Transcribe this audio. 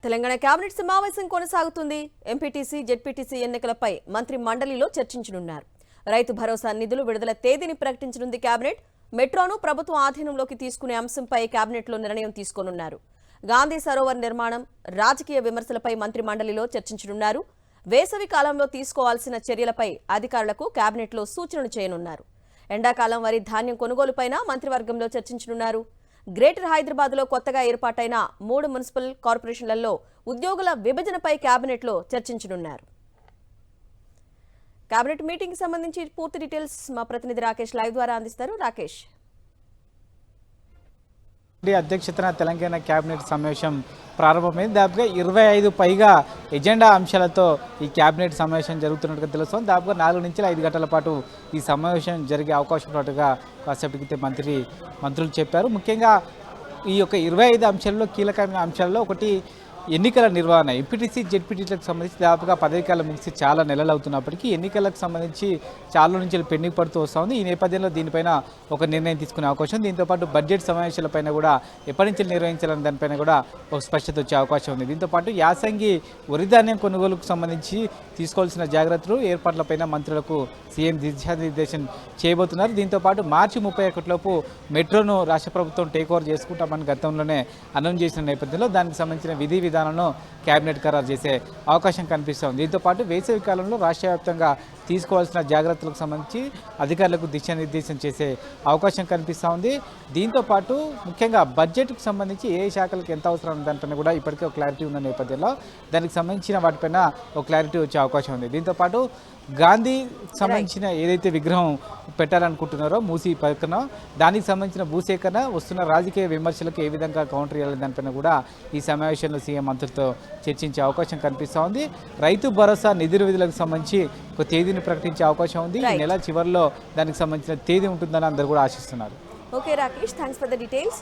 Telangana cabinet సమావేశం కొనసాగుతుంది. MPTC, ZPTC ఎన్నికలపై మంత్రి మండలిలో చర్చించనున్నారు. రైతు భరోసా నిధులు విడుదల తేదీని ప్రకటించనుంది కేబినెట్. మెట్రోను ప్రభుత్వం ఆధీనంలోకి తీసుకునే అంశంపై కేబినెట్లో నిర్ణయం తీసుకోనున్నారు. గాంధీ సరోవర్ నిర్మాణం, రాజకీయ విమర్శలపై మంత్రి మండలిలో చర్చించనున్నారు. వేసవి కాలంలో తీసుకోవాల్సిన చర్యలపై అధికారులకు కేబినెట్లో సూచనలు చేయనున్నారు. ఎండాకాలం వరి ధాన్యం కొనుగోలుపైన మంత్రివర్గంలో చర్చించనున్నారు. గ్రేటర్ హైదరాబాద్లో కొత్తగా ఏర్పాటైన 3 మున్సిపల్ కార్పొరేషన్లలో ఉద్యోగుల విభజనపై కేబినెట్లో చర్చించనున్నారు. కేబినెట్ మీటింగ్ సంబంధించి పూర్తి డీటెయిల్స్ మా ప్రతినిధి రాకేష్ లైవ్ ద్వారా అందిస్తారు. రాకేష్, అధ్యక్షతన తెలంగాణ కేబినెట్ సమావేశం ప్రారంభమైంది. దాదాపుగా 25 పైగా ఎజెండా అంశాలతో ఈ కేబినెట్ సమావేశం జరుగుతున్నట్టుగా తెలుస్తోంది. దాదాపుగా 4 నుంచి 5 గంటల పాటు ఈ సమావేశం జరిగే అవకాశం ఉన్నట్టుగా కాసేపటి క్రితం మంత్రులు చెప్పారు. ముఖ్యంగా ఈ యొక్క 25 అంశాల్లో కీలకమైన అంశాల్లో ఒకటి ఎన్నికల నిర్వహణ. ఎంపీటీసీ, జెడ్పీటీసీలకు సంబంధించి దాదాపుగా పదవీకాలం ముగిసి చాలా నెలలు అవుతున్నప్పటికీ ఎన్నికలకు సంబంధించి చాలా నుంచి పెండింగ్ పడుతూ వస్తూ ఉంది. ఈ నేపథ్యంలో దీనిపైన ఒక నిర్ణయం తీసుకునే అవకాశం. దీంతోపాటు బడ్జెట్ సమావేశాలపైన కూడా ఎప్పటి నుంచి నిర్వహించాలని దానిపైన కూడా ఒక స్పష్టత వచ్చే అవకాశం ఉంది. దీంతోపాటు యాసంగి వరిధాన్యం కొనుగోలుకు సంబంధించి తీసుకోవాల్సిన జాగ్రత్తలు, ఏర్పాట్లపైన మంత్రులకు సీఎం దిశానిర్దేశం చేయబోతున్నారు. దీంతోపాటు మార్చి 31లోపు మెట్రోను రాష్ట్ర ప్రభుత్వం టేక్ ఓవర్ చేసుకుంటామని గతంలోనే అనౌన్స్ చేసిన నేపథ్యంలో దానికి సంబంధించిన విధి విధానంలో కేబినెట్ ఖరారు చేసే అవకాశం కనిపిస్తోంది. దీంతోపాటు వేసవి కాలంలో రాష్ట్ర వ్యాప్తంగా తీసుకోవాల్సిన జాగ్రత్తలకు సంబంధించి అధికారులకు దిశానిర్దేశం చేసే అవకాశం కనిపిస్తూ ఉంది. దీంతోపాటు ముఖ్యంగా బడ్జెట్కు సంబంధించి ఏ శాఖలకు ఎంత అవసరం దానిపైన కూడా ఇప్పటికే ఒక క్లారిటీ ఉన్న నేపథ్యంలో దానికి సంబంధించిన వాటిపైన ఒక క్లారిటీ వచ్చే అవకాశం ఉంది. దీంతోపాటు గాంధీ సంబంధించిన ఏదైతే విగ్రహం పెట్టాలనుకుంటున్నారో మూసీ పక్కన, దానికి సంబంధించిన భూసేకరణ, వస్తున్న రాజకీయ విమర్శలకు ఏ విధంగా కౌంటర్ చేయాలి దానిపైన కూడా ఈ సమావేశంలో సీఎం మంత్రులతో చర్చించే అవకాశం కనిపిస్తూ ఉంది. రైతు భరోసా నిధుల విధులకు సంబంధించి ఒక తేదీని ప్రకటించే అవకాశం ఉంది. ఈ నెల చివరిలో దానికి సంబంధించిన తేదీ ఉంటుందని అందరూ కూడా ఆశిస్తున్నారు. Okay Rakesh, thanks for the details.